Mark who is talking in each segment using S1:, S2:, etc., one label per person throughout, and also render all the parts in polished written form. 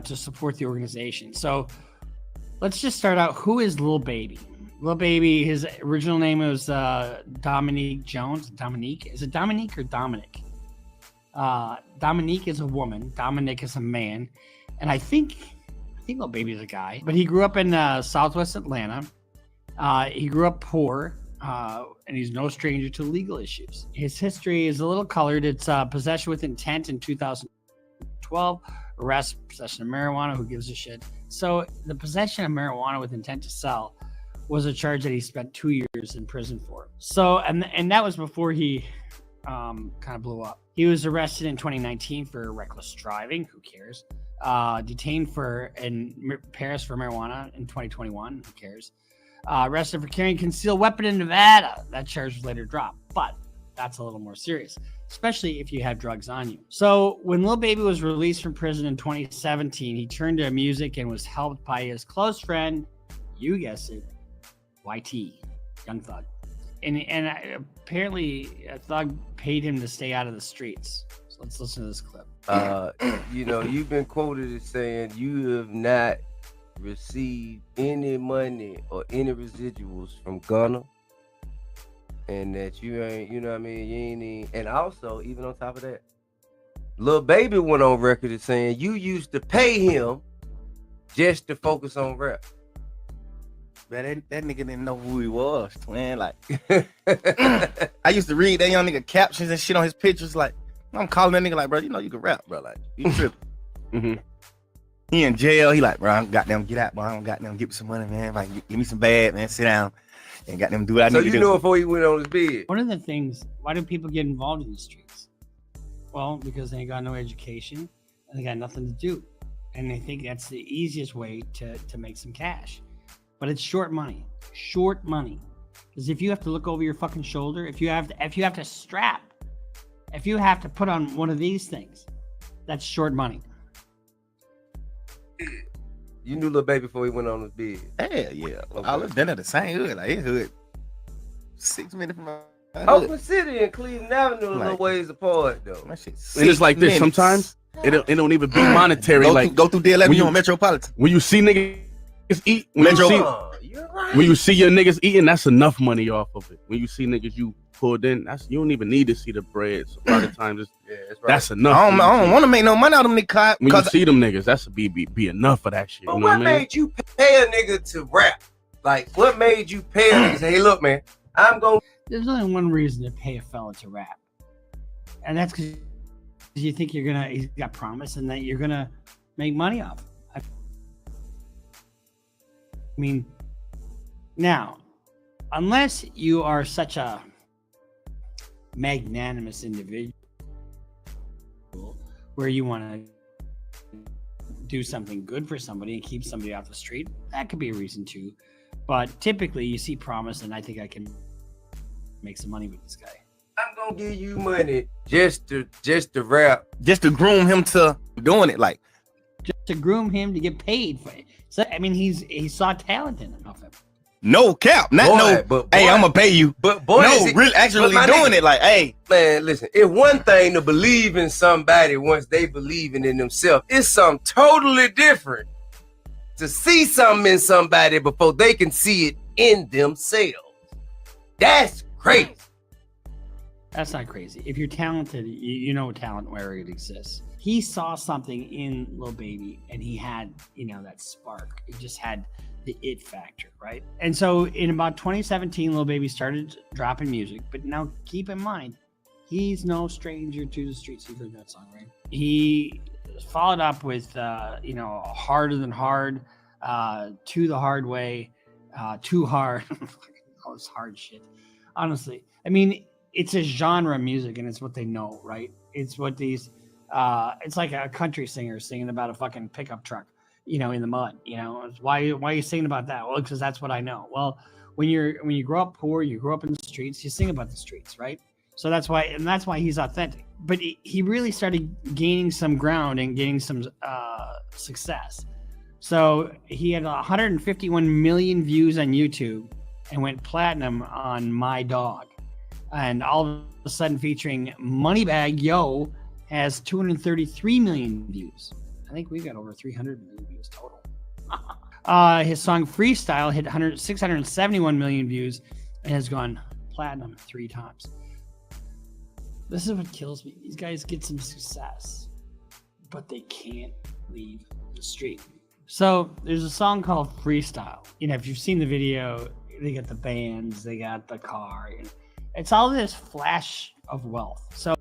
S1: to support the organization. So let's just start out. Who is Lil Baby? Lil Baby, his original name was Dominique Jones. Dominique? Is it Dominique or Dominic? Dominique is a woman. Dominic is a man. And I think Lil Baby is a guy. But he grew up in Southwest Atlanta. He grew up poor. And he's no stranger to legal issues. His history is a little colored. It's possession with intent in 2012. Arrest, possession of marijuana. Who gives a shit? So the possession of marijuana with intent to sell was a charge that he spent 2 years in prison for. So, and that was before he kind of blew up. He was arrested in 2019 for reckless driving. Who cares? Detained in Paris for marijuana in 2021. Who cares? Arrested for carrying a concealed weapon in Nevada. That charge was later dropped, but that's a little more serious, especially if you have drugs on you. So when Lil Baby was released from prison in 2017, he turned to music and was helped by his close friend, you guessed it, YT, Young Thug. And apparently Thug paid him to stay out of the streets. So let's listen to this clip.
S2: You've been quoted as saying you have not received any money or any residuals from Gunna, and that you ain't, you know what I mean, you ain't even, and also even on top of that, Lil Baby went on record as saying you used to pay him just to focus on rap.
S3: Man, that nigga didn't know who he was, man. Like, I used to read that young nigga captions and shit on his pictures. Like, I'm calling that nigga like, bro, you know you can rap, bro. Like, you tripping.
S2: Mm-hmm.
S3: He in jail. He like, bro, I don't goddamn get out, bro. I don't goddamn get me some money, man. Like, give me some bad, man. Sit down and goddamn do what I need to do.
S2: So you know before he went on his bed.
S1: One of the things, why do people get involved in the streets? Well, because they ain't got no education and they got nothing to do. And they think that's the easiest way to make some cash. But it's short money. Because if you have to look over your fucking shoulder, if you have to strap, if you have to put on one of these things, that's short money.
S2: You knew Lil Baby before he went on his bed.
S3: Hell yeah. Okay. I lived in the same hood. Like, his hood 6 minutes from my hood.
S2: Oakland City and Cleveland Avenue a little ways apart, though.
S3: My shit
S4: And it's like this. Sometimes it don't even be monetary.
S3: Go through D11, you on Metropolitan.
S4: When you see niggas eat, when you see your niggas eating, that's enough money off of it. When you see niggas you pulled in, you don't even need to see the bread. So a lot of times that's enough.
S3: I don't want to make no money out of them niggas.
S4: When you see them niggas, that's be enough for that shit.
S2: But
S4: you know
S2: what
S4: I mean?
S2: made you pay a nigga to rap? Like, what made you pay a nigga? Say, hey, look, man,
S1: There's only one reason to pay a fella to rap, and that's because you think he's got promise and that you're gonna make money off. I mean, now, unless you are such a magnanimous individual where you want to do something good for somebody and keep somebody off the street, that could be a reason too. But typically you see promise, and I think I can make some money with this guy.
S2: I'm gonna give you money just to rap,
S3: just to groom him to doing it, like
S1: just to groom him to get paid for it. So I mean, he saw talent in him.
S3: No cap, hey, I'm gonna pay you.
S2: But boy,
S3: really actually doing it. Like, hey,
S2: man, listen. It's one thing to believe in somebody once they believing in themselves. It's something totally different to see something in somebody before they can see it in themselves. That's crazy.
S1: That's not crazy. If you're talented, you know talent where it exists. He saw something in Lil Baby, and he had, that spark. He just had the it factor, right? And so in about 2017, Lil Baby started dropping music. But now keep in mind, he's no stranger to the streets. You've heard that song, right? He followed up with, Harder Than Hard, To the Hard Way, Too Hard. All this hard shit. Honestly, I mean, it's a genre of music, and it's what they know, right? It's what these, it's like a country singer singing about a fucking pickup truck, in the mud. Why are you singing about that? Well, because that's what I know. Well, when you grow up poor, you grow up in the streets, you sing about the streets, right? So that's why he's authentic. But he really started gaining some ground and gaining some success. So he had 151 million views on YouTube and went platinum on My Dog. And all of a sudden featuring Moneybag Yo has 233 million views. I think we got over 300 million views total. His song Freestyle hit 671 million views and has gone platinum 3 times. This is what kills me. These guys get some success, but they can't leave the street. So there's a song called Freestyle. You know, if you've seen the video, they got the bands, they got the car. It's all this flash of wealth. So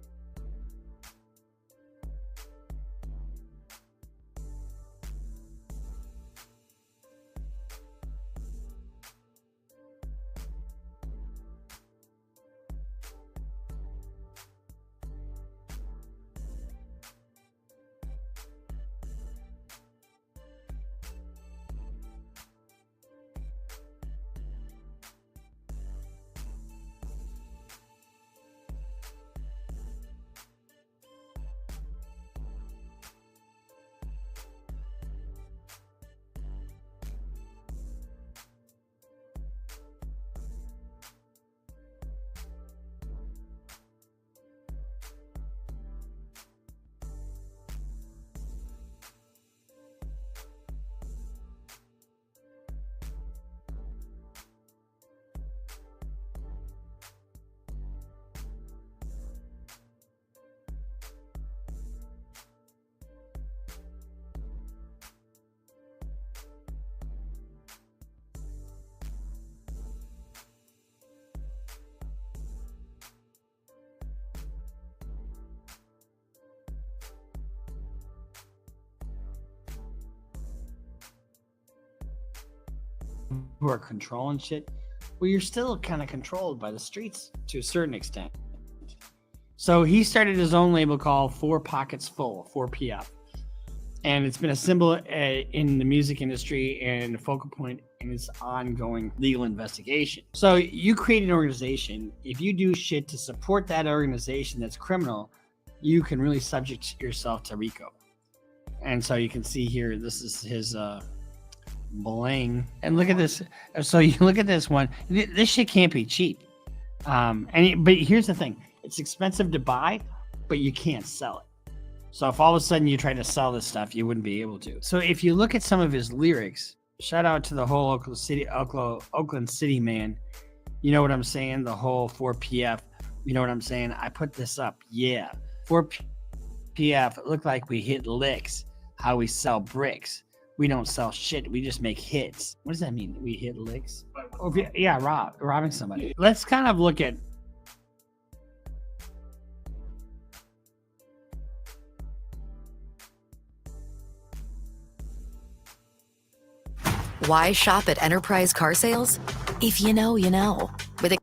S1: who are controlling shit, well, you're still kind of controlled by the streets to a certain extent. So he started his own label called 4 Pockets Full, 4PF. And it's been a symbol in the music industry and a focal point in its ongoing legal investigation. So you create an organization. If you do shit to support that organization that's criminal, you can really subject yourself to Rico. And so you can see here, this is his bling. And look at this. So you look at this one. This shit can't be cheap. But here's the thing. It's expensive to buy, but you can't sell it. So if all of a sudden you try to sell this stuff, you wouldn't be able to. So if you look at some of his lyrics, shout out to the whole Oakland City man. You know what I'm saying? The whole 4PF. You know what I'm saying? I put this up. Yeah. 4PF, it looked like we hit licks. How we sell bricks. We don't sell shit. We just make hits. What does that mean? We hit licks? Oh, yeah, robbing somebody. Let's kind of look at
S5: Why shop at Enterprise Car Sales? If you know, you know. With a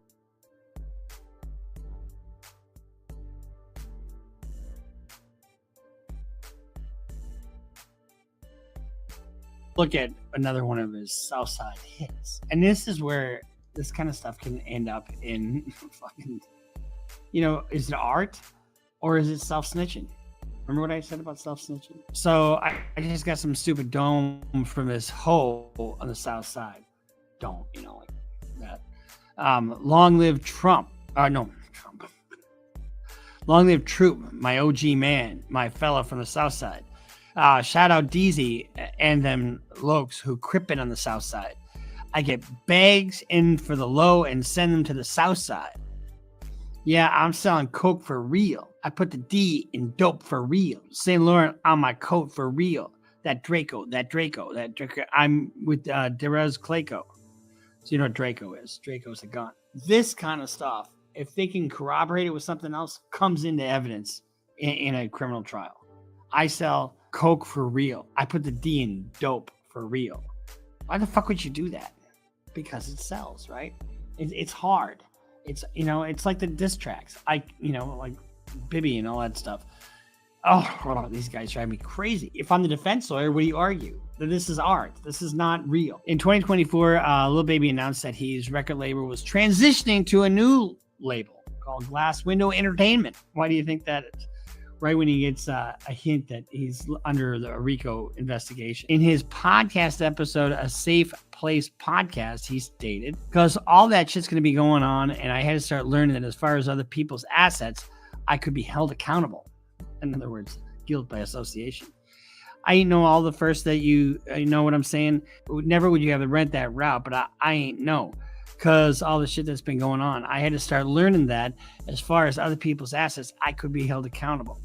S1: look at another one of his Southside hits. And this is where this kind of stuff can end up in fucking, you know, is it art or is it self-snitching? Remember what I said about self-snitching? So I just got some stupid dome from this hole on the South Side. Dome, you know, like that. Long live Trump. No, Trump. Long live Troop, my OG man, my fella from the South Side. Shout out Deezy and them lokes who crippin' on the South Side. I get bags in for the low and send them to the South Side. Yeah, I'm selling coke for real. I put the D in dope for real. St. Laurent on my coat for real. That Draco. I'm with Derez Clayco. So you know what Draco is. Draco's a gun. This kind of stuff, if they can corroborate it with something else, comes into evidence in a criminal trial. I sell coke for real. I put the D in dope for real. Why the fuck would you do that? Because it sells, right? It's hard. It's, you know, it's like the diss tracks. Like Bibby and all that stuff. Oh, these guys drive me crazy. If I'm the defense lawyer, what do you argue? That this is art. This is not real. In 2024, Lil Baby announced that his record label was transitioning to a new label called Glass Window Entertainment. Why do you think that is? Right when he gets a hint that he's under the Rico investigation. In his podcast episode, A Safe Place Podcast, he stated, because all that shit's going to be going on, and I had to start learning that as far as other people's assets, I could be held accountable. In other words, guilt by association. I ain't know all the first that you know what I'm saying. Never would you have to rent that route, but I ain't know, because all the shit that's been going on. I had to start learning that as far as other people's assets, I could be held accountable.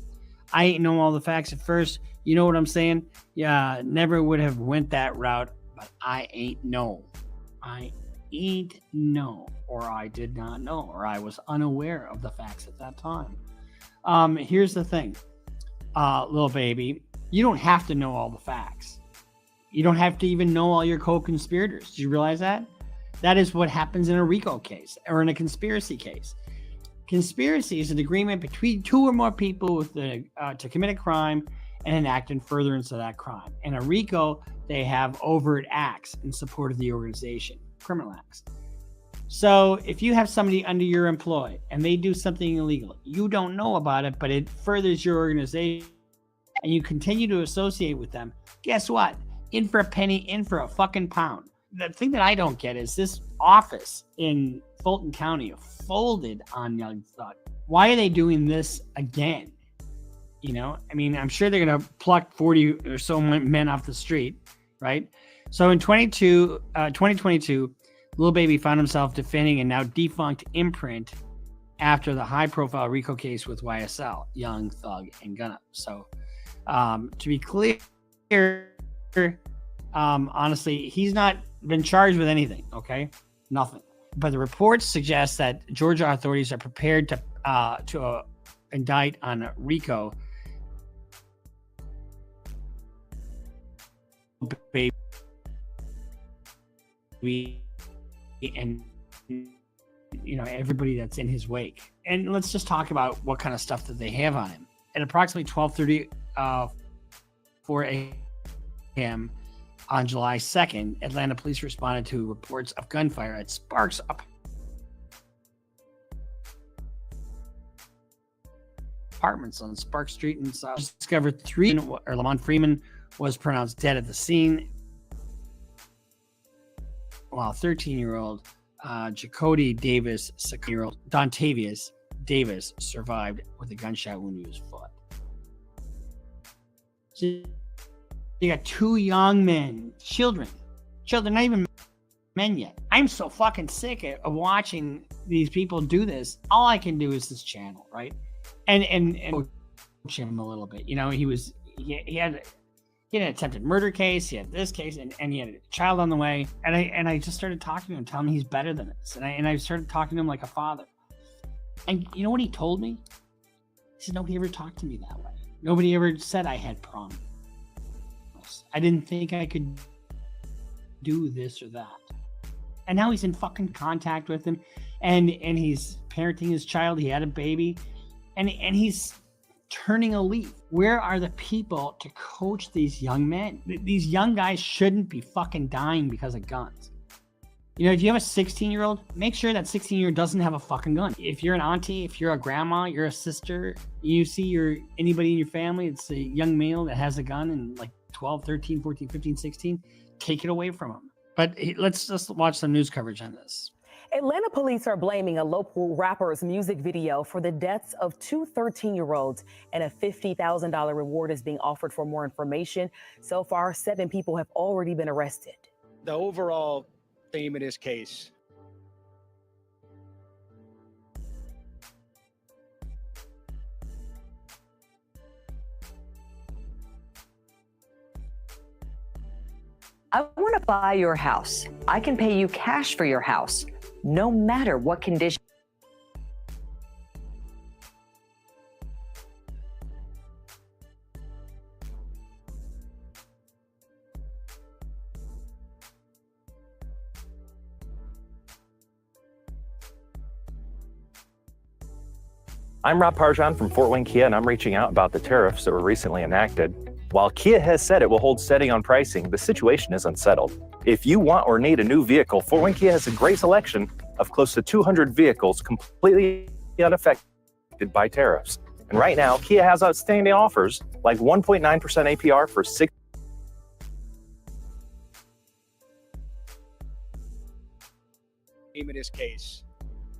S1: I ain't know all the facts at first. You know what I'm saying? Yeah, never would have went that route, but I ain't know. I ain't know, or I did not know, or I was unaware of the facts at that time. Here's the thing, little baby. You don't have to know all the facts. You don't have to even know all your co-conspirators. Do you realize that? That is what happens in a Rico case or in a conspiracy case. Conspiracy is an agreement between two or more people with to commit a crime and an act in furtherance of that crime. In a Rico, they have overt acts in support of the organization, criminal acts. So if you have somebody under your employ and they do something illegal, you don't know about it, but it furthers your organization, and you continue to associate with them, guess what? In for a penny, in for a fucking pound. The thing that I don't get is this office in Fulton County folded on Young Thug. Why are they doing this again? You know, I mean, I'm sure they're going to pluck 40 or so men off the street, right? So in 2022, Lil Baby found himself defending a now defunct imprint after the high-profile Rico case with YSL, Young Thug and Gunna. So to be clear, honestly, he's not been charged with anything, okay? Nothing. But the reports suggest that Georgia authorities are prepared to indict on Rico. Baby and you know everybody that's in his wake. And let's just talk about what kind of stuff that they have on him. At approximately 12:30 4 a.m. on July 2nd, Atlanta police responded to reports of gunfire at Sparks apartments on Spark Street in South. Discovered Lamont Freeman was pronounced dead at the scene, while 13-year-old Jacody Davis, 2-year-old Dontavius Davis survived with a gunshot wound to his foot. So you got two young men, children, not even men yet. I'm so fucking sick of watching these people do this. All I can do is this channel, right? And coach him a little bit. You know, he had an attempted murder case, he had this case, and he had a child on the way. And I just started talking to him, telling him he's better than this. And I started talking to him like a father. And you know what he told me? He said, nobody ever talked to me that way. Nobody ever said I had promise. I didn't think I could do this or that. And now he's in fucking contact with him, and he's parenting his child. He had a baby, and he's turning a leaf. Where are the people to coach these young men? These young guys shouldn't be fucking dying because of guns. You know, if you have a 16-year-old, make sure that 16-year-old doesn't have a fucking gun. If you're an auntie, if you're a grandma, you're a sister, you see anybody in your family, it's a young male that has a gun and like 12, 13, 14, 15, 16, take it away from them. But let's just watch some news coverage on this.
S6: Atlanta police are blaming a local rapper's music video for the deaths of two 13-year-olds, and a $50,000 reward is being offered for more information. So far, 7 people have already been arrested.
S7: The overall theme of this case
S8: I want to buy your house. I can pay you cash for your house, no matter what condition.
S9: I'm Rob Parjan from Fort Wayne Kia, and I'm reaching out about the tariffs that were recently enacted. While Kia has said it will hold steady on pricing, the situation is unsettled. If you want or need a new vehicle, Fort Wayne Kia has a great selection of close to 200 vehicles completely unaffected by tariffs. And right now, Kia has outstanding offers like 1.9% APR for 6.
S7: The theme of this case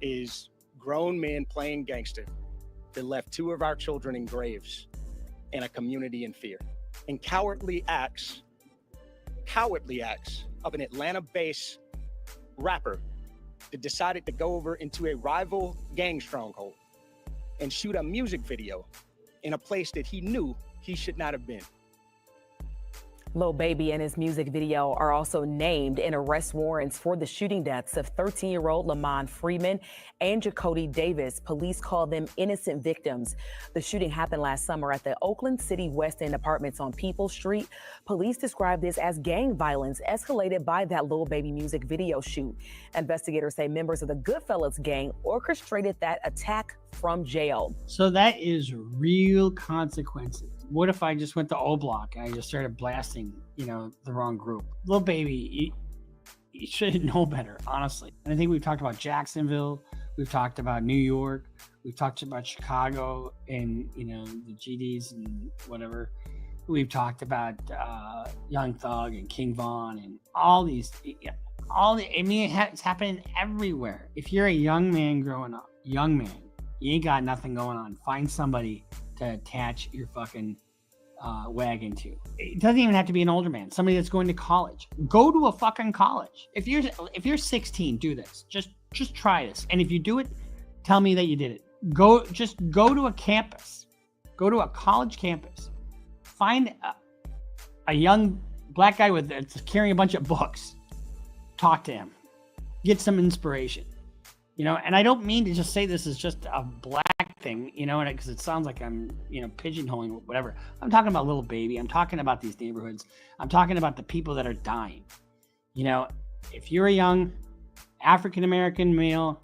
S7: is grown men playing gangster that left 2 of our children in graves and a community in fear. and cowardly acts of an Atlanta-based rapper that decided to go over into a rival gang stronghold and shoot a music video in a place that he knew he should not have been.
S6: Lil Baby and his music video are also named in arrest warrants for the shooting deaths of 13-year-old Lamont Freeman and Jacody Davis. Police call them innocent victims. The shooting happened last summer at the Oakland City West End apartments on Peoples Street. Police describe this as gang violence escalated by that Lil Baby music video shoot. Investigators say members of the Goodfellas gang orchestrated that attack from jail.
S1: So that is real consequences. What if I just went to O Block and I just started blasting, the wrong group? Lil Baby, you should know better, honestly. And I think we've talked about Jacksonville, we've talked about New York, we've talked about Chicago and, the GDs and whatever. We've talked about Young Thug and King Von and all these, it's happening everywhere. If you're a young man growing up, you ain't got nothing going on. Find somebody to attach your fucking wagon to. It doesn't even have to be an older man. Somebody that's going to college. Go to a fucking college. If you're 16, do this. Just try this. And if you do it, tell me that you did it. Go to a campus. Go to a college campus. Find a young black guy that's carrying a bunch of books. Talk to him. Get some inspiration. And I don't mean to just say this is just a black thing, because it sounds like I'm, pigeonholing whatever. I'm talking about Lil Baby. I'm talking about these neighborhoods. I'm talking about the people that are dying. If you're a young African-American male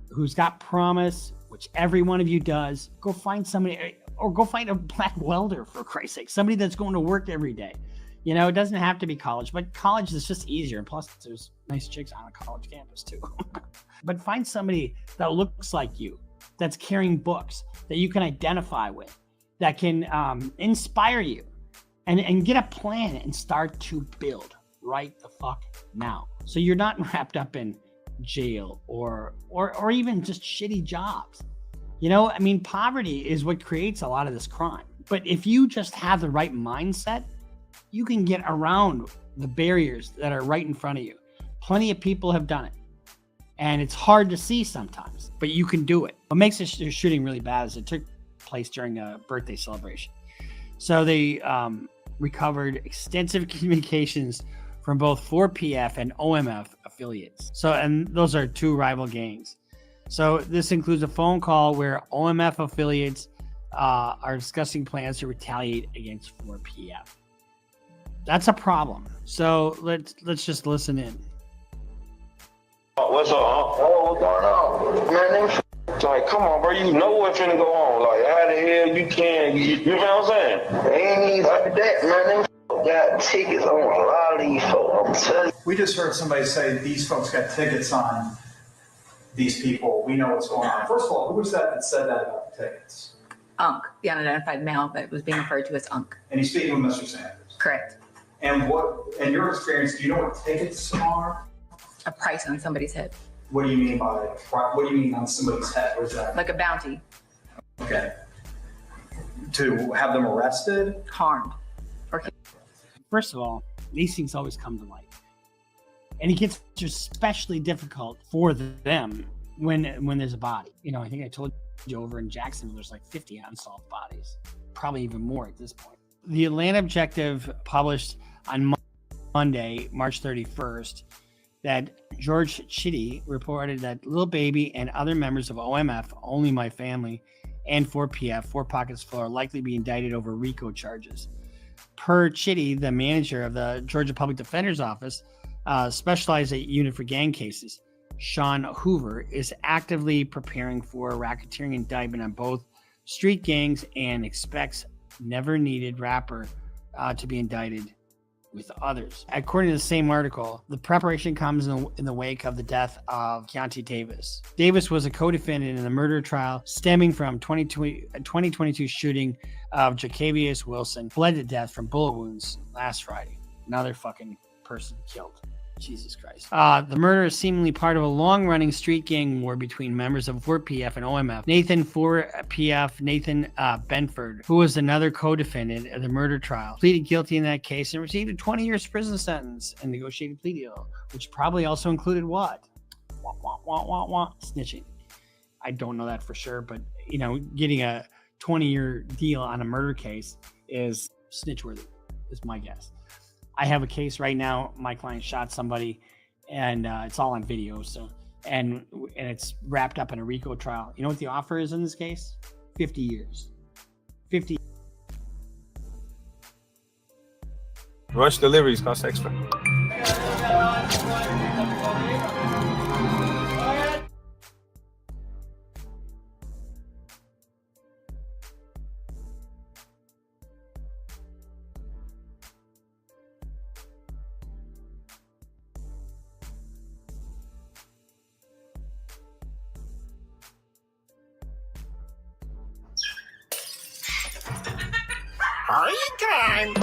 S1: who's got promise, which every one of you does, go find somebody, or go find a black welder, for Christ's sake, somebody that's going to work every day. It doesn't have to be college, but college is just easier. And plus, there's nice chicks on a college campus too. But find somebody that looks like you, that's carrying books, that you can identify with, that can inspire you, and get a plan and start to build right the fuck now. So you're not wrapped up in jail or even just shitty jobs. Poverty is what creates a lot of this crime. But if you just have the right mindset, you can get around the barriers that are right in front of you. Plenty of people have done it. And it's hard to see sometimes, but you can do it. What makes this shooting really bad is it took place during a birthday celebration. So they recovered extensive communications from both 4PF and OMF affiliates. And those are two rival gangs. So this includes a phone call where OMF affiliates are discussing plans to retaliate against 4PF. That's a problem. So let's just listen in.
S10: What's up, huh? Oh, what's going on? Man, like, come on, bro, you know what's finna go on. Like, how the hell you can, you know what I'm saying? They ain't even like that, man. Them got tickets on a lot of these folks, I'm telling you.
S11: We just heard somebody say these folks got tickets on these people. We know what's going on. First of all, who was that said that about the tickets?
S12: Unk, the unidentified male that was being referred to as Unk.
S11: And he's speaking with Mr. Sanders?
S12: Correct.
S11: And what, in your experience, do you know what tickets are?
S12: A price on somebody's head.
S11: What do you mean on somebody's head? What is that?
S12: Like a bounty.
S11: Okay. To have them arrested?
S12: Harmed.
S1: First of all, these things always come to light. And it gets especially difficult for them when there's a body. I think I told you over in Jacksonville, there's like 50 unsolved bodies. Probably even more at this point. The Atlanta Objective published on Monday, March 31st, that George Chitty reported that Lil Baby and other members of OMF, Only My Family, and 4PF, Four Pockets Full, are likely to be indicted over Rico charges. Per Chitty, the manager of the Georgia Public Defender's Office, specialized unit for gang cases, Sean Hoover, is actively preparing for a racketeering indictment on both street gangs and expects Never Needed rapper to be indicted with others. According to the same article, the preparation comes in the wake of the death of Keontae Davis. Davis was a co-defendant in the murder trial stemming from 2022 shooting of Jacavius Wilson, bled to death from bullet wounds last Friday. Another fucking person killed. Jesus Christ. The murder is seemingly part of a long-running street gang war between members of 4PF and OMF. Nathan 4PF, Nathan Benford, who was another co-defendant of the murder trial, pleaded guilty in that case and received a 20 years prison sentence and negotiated plea deal, which probably also included what? Snitching. I don't know that for sure, but you know, getting a 20-year deal on a murder case is snitch-worthy, is my guess. I have a case right now. My client shot somebody, and it's all on video. So, and it's wrapped up in a Rico trial. You know what the offer is in this case? 50 years. 50.
S13: Rush deliveries cost extra.
S3: Time.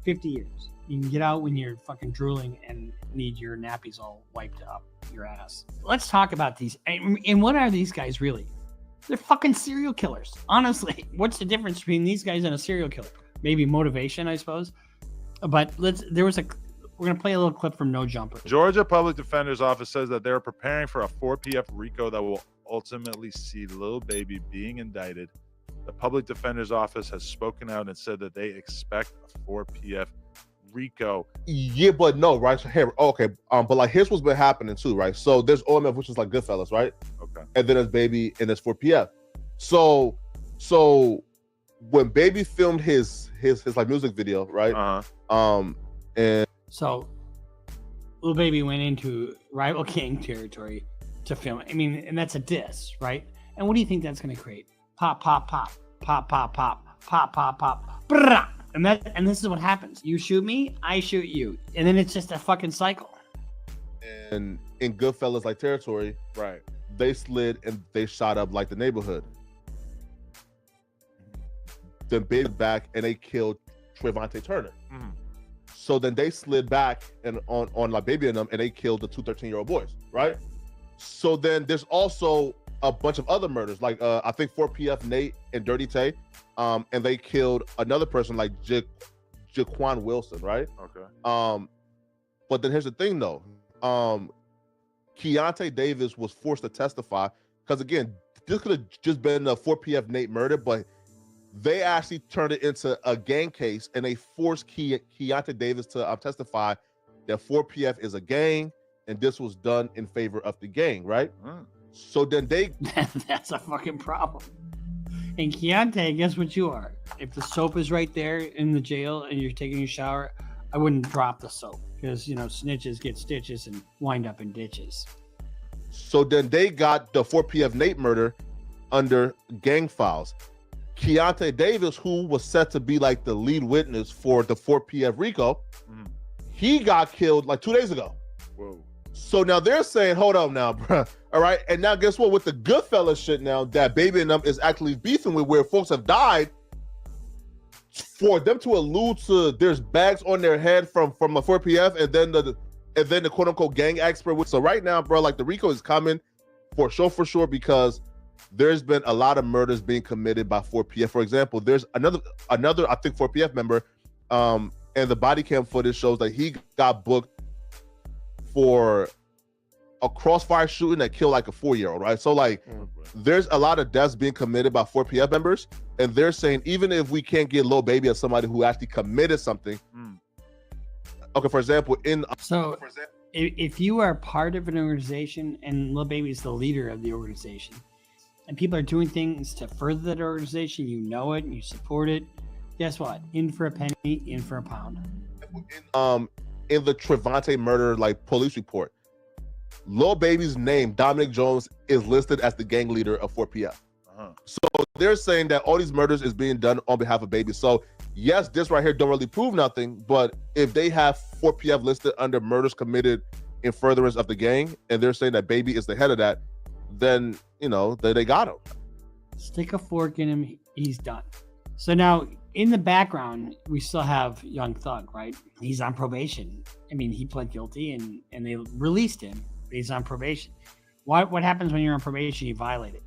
S1: 50 years. You can get out when you're fucking drooling and need your nappies all wiped up your ass. Let's talk about these. And what are these guys really? They're fucking serial killers. Honestly, what's the difference between these guys and a serial killer? Maybe motivation, I suppose. But we're going to play a little clip from No Jumper.
S14: Georgia Public Defender's Office says that they're preparing for a 4PF RICO that will ultimately see Lil Baby being indicted. The Public Defender's Office has spoken out and said that they expect a 4PF RICO.
S15: Yeah, but no, right? So here, okay. But like here's what's been happening too, right? So there's OMF, which is like Goodfellas, right?
S14: Okay.
S15: And then there's Baby and there's 4PF. So when Baby filmed his like music video, right? And
S1: so Lil Baby went into rival gang territory to film. I mean, and that's a diss, right? And what do you think that's going to create? Pop, pop, pop, pop, pop, pop, pop, pop, pop, brah! And this is what happens. You shoot me, I shoot you, and then it's just a fucking cycle.
S15: And in Goodfellas like territory,
S14: right?
S15: They slid and they shot up like the neighborhood. Then Baby back and they killed Trevante Turner.
S14: Mm-hmm.
S15: So then they slid back and on like Baby and them, and they killed the 2 13-year-old boys, right? So then there's also a bunch of other murders, like I think 4PF Nate and Dirty Tay, and they killed another person like Jaquan Wilson, right?
S14: Okay.
S15: But then here's the thing though, Keontae Davis was forced to testify because again, this could have just been a 4PF Nate murder, but they actually turned it into a gang case and they forced Keontae Davis to testify that 4PF is a gang and this was done in favor of the gang, right? So then
S1: that's a fucking problem. And Keontae, guess what you are? If the soap is right there in the jail and you're taking a shower, I wouldn't drop the soap because, you know, snitches get stitches and wind up in ditches.
S15: So then they got the 4PF Nate murder under gang files. Keontae Davis, who was set to be like the lead witness for the 4PF RICO, he got killed like 2 days ago.
S14: Whoa.
S15: So now they're saying, hold up now, bro. All right. And now guess what? With the Goodfellas shit now that Baby and them is actually beefing with where folks have died, for them to allude to there's bags on their head from a 4PF and then the quote unquote gang expert. So right now, bro, like the RICO is coming for sure because there's been a lot of murders being committed by 4PF. For example, there's another I think 4PF member, and the body cam footage shows that he got booked for a crossfire shooting that killed like a 4-year-old, right? So like there's a lot of deaths being committed by 4PF members, and they're saying even if we can't get Lil Baby as somebody who actually committed something. Okay, for example,
S1: if you are part of an organization and Lil Baby is the leader of the organization, and people are doing things to further that organization, you know it and you support it, guess what? In for a penny, in for a pound.
S15: In the Trevante murder like police report, Lil Baby's name, Dominic Jones, is listed as the gang leader of 4PF. So they're saying that all these murders is being done on behalf of Baby. So yes, this right here don't really prove nothing, but if they have 4PF listed under murders committed in furtherance of the gang, and they're saying that Baby is the head of that, then, you know, they got him.
S1: Stick a fork in him, he's done. So now, in the background, we still have Young Thug, right? He's on probation. I mean, he pled guilty and they released him. He's on probation. What happens when you're on probation? You violate it.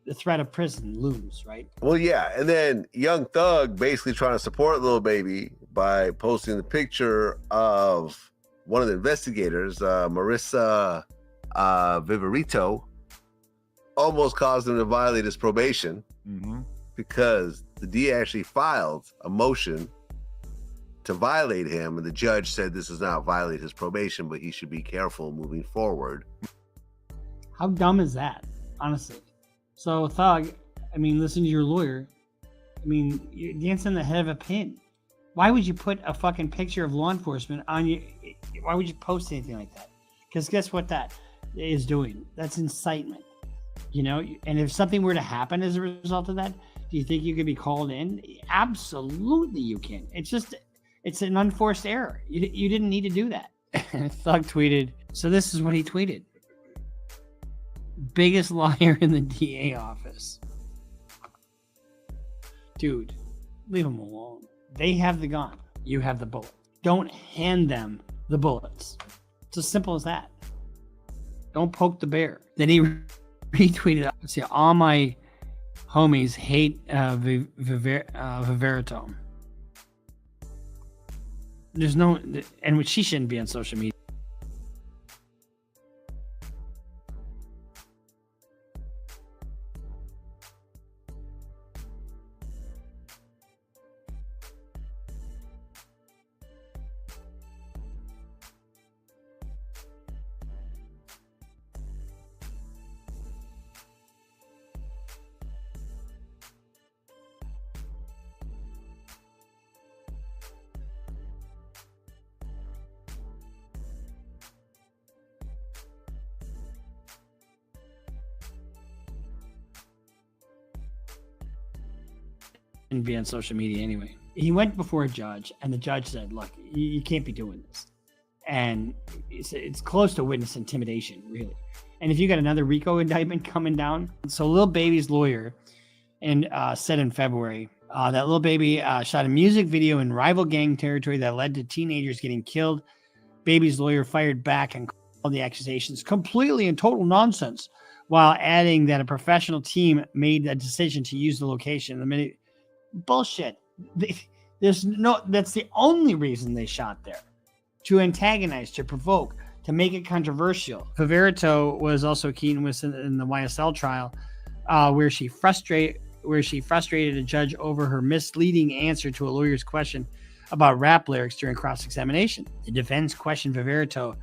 S1: The threat of prison looms, right?
S16: Well, yeah. And then Young Thug basically trying to support Lil Baby by posting the picture of one of the investigators, Marissa Viverito, almost caused him to violate his probation because the DA actually filed a motion to violate him, and the judge said this does not violate his probation, but he should be careful moving forward.
S1: How dumb is that, honestly? So Thug, I mean, listen to your lawyer. I mean, you're dancing the head of a pin. Why would you put a fucking picture of law enforcement on you? Why would you post anything like that? Because guess what that is doing? That's incitement. You know, and if something were to happen as a result of that, do you think you could be called in? Absolutely you can. It's an unforced error. You didn't need to do that. Thug tweeted. So this is what he tweeted. Biggest liar in the DA office. Dude, leave them alone. They have the gun. You have the bullet. Don't hand them the bullets. It's as simple as that. Don't poke the bear. Then he retweeted, let's see, all my homies hate Viverito. There's no, and she shouldn't be on social media. And be on social media anyway. He went before a judge, and the judge said, look, you can't be doing this. And it's close to witness intimidation, really. And if you got another Rico indictment coming down. So Lil Baby's lawyer said in February that Lil Baby shot a music video in rival gang territory that led to teenagers getting killed. Baby's lawyer fired back and called the accusations completely and total nonsense, while adding that a professional team made a decision to use the location. The minute bullshit. That's the only reason they shot there, to antagonize, to provoke, to make it controversial. Viverito was also a key in the YSL trial, where she frustrated a judge over her misleading answer to a lawyer's question about rap lyrics during cross-examination. The defense questioned Viverito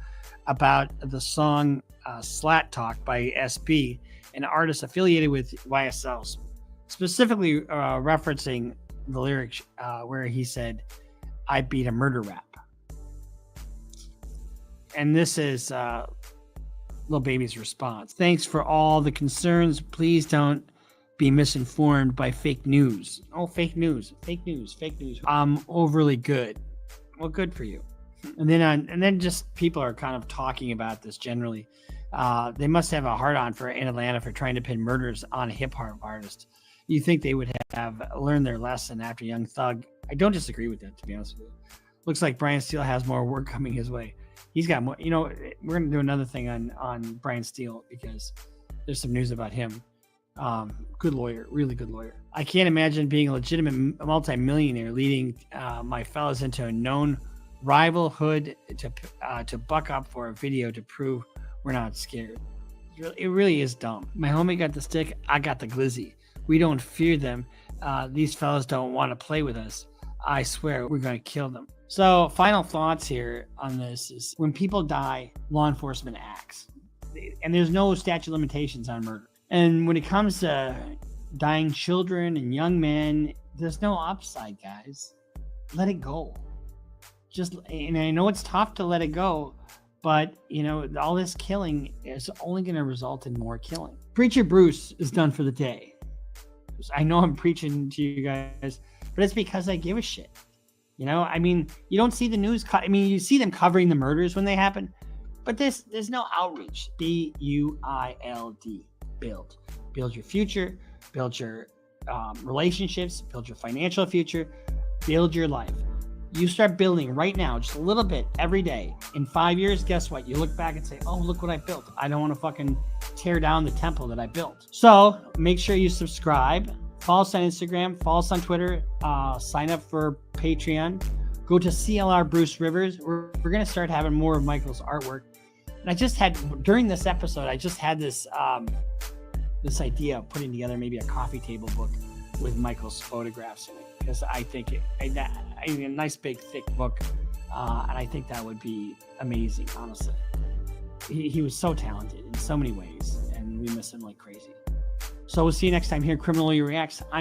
S1: about the song Slat Talk by SB, an artist affiliated with YSL, specifically referencing the lyrics where he said, I beat a murder rap. And this is Lil Baby's response. Thanks for all the concerns. Please don't be misinformed by fake news. Oh, fake news. I'm overly good. Well, good for you. And then just people are kind of talking about this generally. They must have a hard-on in Atlanta for trying to pin murders on a hip-hop artist. You think they would have learned their lesson after Young Thug. I don't disagree with that, to be honest with you. Looks like Brian Steele has more work coming his way. He's got more. You know, we're going to do another thing on Brian Steele because there's some news about him. Good lawyer, really good lawyer. I can't imagine being a legitimate multimillionaire leading my fellas into a known rivalhood to buck up for a video to prove we're not scared. It really is dumb. My homie got the stick. I got the glizzy. We don't fear them. These fellas don't want to play with us. I swear we're going to kill them. So final thoughts here on this is when people die, law enforcement acts. And there's no statute of limitations on murder. And when it comes to dying children and young men, there's no upside, guys. Let it go. And I know it's tough to let it go, but you know, all this killing is only going to result in more killing. Preacher Bruce is done for the day. I know I'm preaching to you guys, but it's because I give a shit. You know, I mean, you don't see the news. I mean, you see them covering the murders when they happen, but there's no outreach. BUILD. Build. Build your future. Build your relationships. Build your financial future. Build your life. You start building right now, just a little bit every day. In 5 years, guess what? You look back and say, oh, look what I built. I don't want to fucking tear down the temple that I built. So make sure you subscribe. Follow us on Instagram. Follow us on Twitter. Sign up for Patreon. Go to CLR Bruce Rivers. We're going to start having more of Michael's artwork. And I just had, during this episode, I just had this this idea of putting together maybe a coffee table book with Michael's photographs in it. Because I think a nice big thick book, and I think that would be amazing. Honestly, he was so talented in so many ways, and we miss him like crazy. So we'll see you next time here. Criminally Reacts. I'm